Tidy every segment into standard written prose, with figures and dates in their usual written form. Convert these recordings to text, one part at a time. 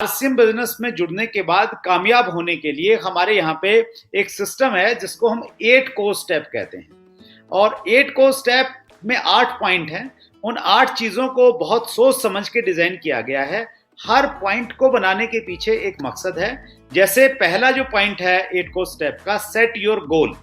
RCM business में जुड़ने के बाद कामयाब होने के लिए हमारे यहाँ पे एक सिस्टम है जिसको हम 8 कोर स्टेप कहते हैं। और 8 कोर स्टेप में 8 पॉइंट हैं। उन 8 चीजों को बहुत सोच समझ के डिजाइन किया गया है। हर पॉइंट को बनाने के पीछे एक मकसद है। जैसे पहला जो पॉइंट है 8 कोर स्टेप का, सेट योर गोल,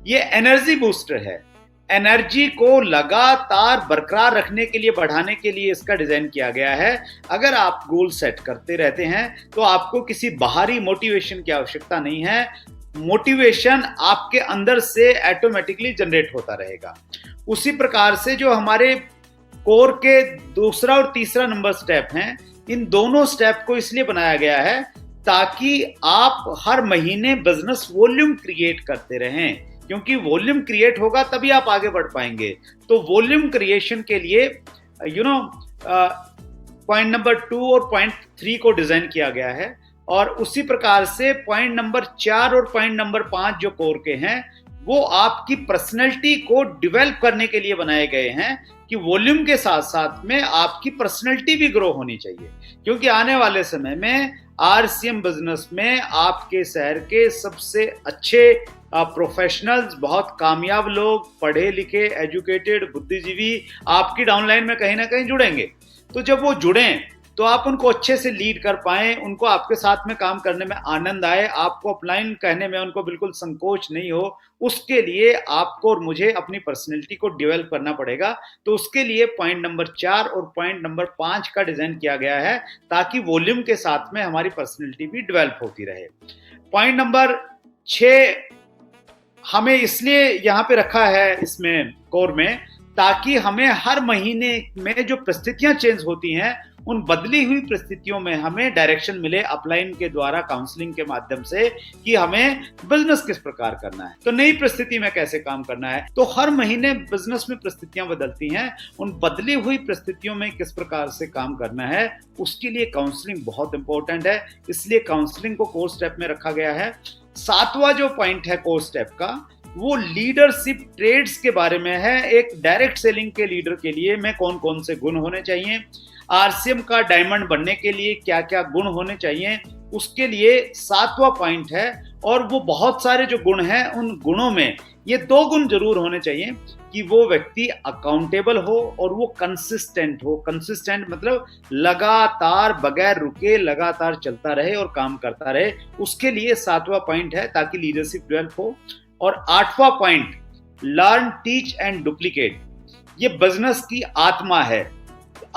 ये एनर्जी बूस्टर है। एनर्जी को लगातार बरकरार रखने के लिए, बढ़ाने के लिए इसका डिजाइन किया गया है। अगर आप गोल सेट करते रहते हैं तो आपको किसी बाहरी मोटिवेशन की आवश्यकता नहीं है। मोटिवेशन आपके अंदर से ऑटोमेटिकली जनरेट होता रहेगा। उसी प्रकार से जो हमारे कोर के दूसरा और तीसरा नंबर स्टेप हैं, इन दोनों स्टेप को इसलिए बनाया गया है ताकि आप हर महीने बिजनेस वॉल्यूम क्रिएट करते रहें, क्योंकि वॉल्यूम क्रिएट होगा तभी आप आगे बढ़ पाएंगे। तो वॉल्यूम क्रिएशन के लिए पॉइंट नंबर 2 और पॉइंट 3 को डिजाइन किया गया है। और उसी प्रकार से पॉइंट नंबर 4 और पॉइंट नंबर 5 जो कोर के हैं, वो आपकी पर्सनैलिटी को डेवलप करने के लिए बनाए गए हैं कि वॉल्यूम के साथ साथ में आपकी पर्सनैलिटी भी ग्रो होनी चाहिए। क्योंकि आने वाले समय में आरसीएम बिजनेस में आपके शहर के सबसे अच्छे प्रोफेशनल्स, बहुत कामयाब लोग, पढ़े लिखे, एजुकेटेड, बुद्धिजीवी आपकी डाउनलाइन में कहीं ना कहीं जुड़ेंगे। तो जब वो जुड़ें तो आप उनको अच्छे से लीड कर पाएं, उनको आपके साथ में काम करने में आनंद आए, आपको अपलाइन कहने में उनको बिल्कुल संकोच नहीं हो। उसके लिए आपको और मुझे अपनी पर्सनैलिटी को डेवलप करना पड़ेगा। तो उसके लिए पॉइंट नंबर 4 और पॉइंट नंबर 5 का डिजाइन किया गया है ताकि वॉल्यूम के साथ में हमारी पर्सनैलिटी भी डेवलप होती रहे। पॉइंट नंबर 6 हमें इसलिए यहाँ पे रखा है इसमें कोर में, ताकि हमें हर महीने में जो परिस्थितियां चेंज होती हैं, उन बदली हुई परिस्थितियों में हमें डायरेक्शन मिले अपलाइन के द्वारा, काउंसलिंग के माध्यम से, कि हमें बिजनेस किस प्रकार करना है, तो नई परिस्थिति में कैसे काम करना है। तो हर महीने बिजनेस में परिस्थितियां बदलती हैं, उन बदली हुई परिस्थितियों में किस प्रकार से काम करना है, उसके लिए काउंसलिंग बहुत इंपॉर्टेंट है। इसलिए काउंसलिंग को कोर स्टेप में रखा गया है। 7वां जो पॉइंट है कोर स्टेप का, वो लीडरशिप ट्रेड्स के बारे में है। एक डायरेक्ट सेलिंग के लीडर के लिए में कौन कौन से गुण होने चाहिए, आरसीएम का डायमंड बनने के लिए क्या क्या गुण होने चाहिए, उसके लिए 7वां पॉइंट है। और वो बहुत सारे जो गुण हैं, उन गुणों में ये 2 गुण जरूर होने चाहिए कि वो व्यक्ति अकाउंटेबल हो और वो कंसिस्टेंट हो। कंसिस्टेंट मतलब लगातार, बगैर रुके लगातार चलता रहे और काम करता रहे। उसके लिए 7वां पॉइंट है ताकि लीडरशिप डेवलप हो। और 8वां point, learn, teach and duplicate, ये बिजनेस की आत्मा है।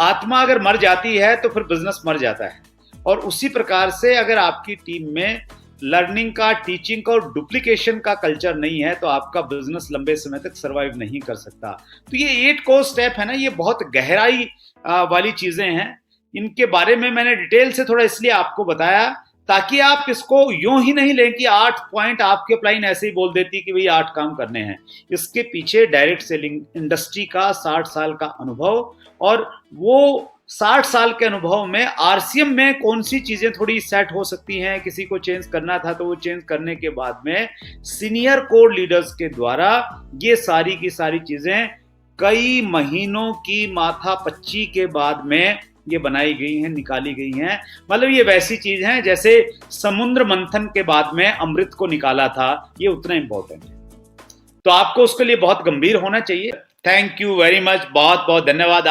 आत्मा अगर मर जाती है तो फिर बिजनेस मर जाता है। और उसी प्रकार से अगर आपकी टीम में लर्निंग का, टीचिंग का और डुप्लीकेशन का कल्चर नहीं है तो आपका बिजनेस लंबे समय तक सरवाइव नहीं कर सकता। तो ये 8 कोर स्टेप है ना, ये बहुत गहराई वाली चीजें हैं। इनके बारे में मैंने डिटेल से थोड़ा इसलिए आपको बताया ताकि आप इसको यूं ही नहीं लें कि 8 पॉइंट आपके अपलाइन ऐसे ही बोल देती कि भाई 8 काम करने हैं। इसके पीछे डायरेक्ट सेलिंग इंडस्ट्री का 60 साल का अनुभव, और वो 60 साल के अनुभव में आरसीएम में कौन सी चीजें थोड़ी सेट हो सकती हैं, किसी को चेंज करना था तो वो चेंज करने के बाद में सीनियर कोर लीडर्स के द्वारा ये सारी की सारी चीजें कई महीनों की माथापच्ची के बाद में ये बनाई गई हैं, निकाली गई हैं। मतलब ये वैसी चीज है जैसे समुद्र मंथन के बाद में अमृत को निकाला था, ये उतना इंपॉर्टेंट है। तो आपको उसके लिए बहुत गंभीर होना चाहिए। थैंक यू वेरी मच, बहुत बहुत धन्यवाद।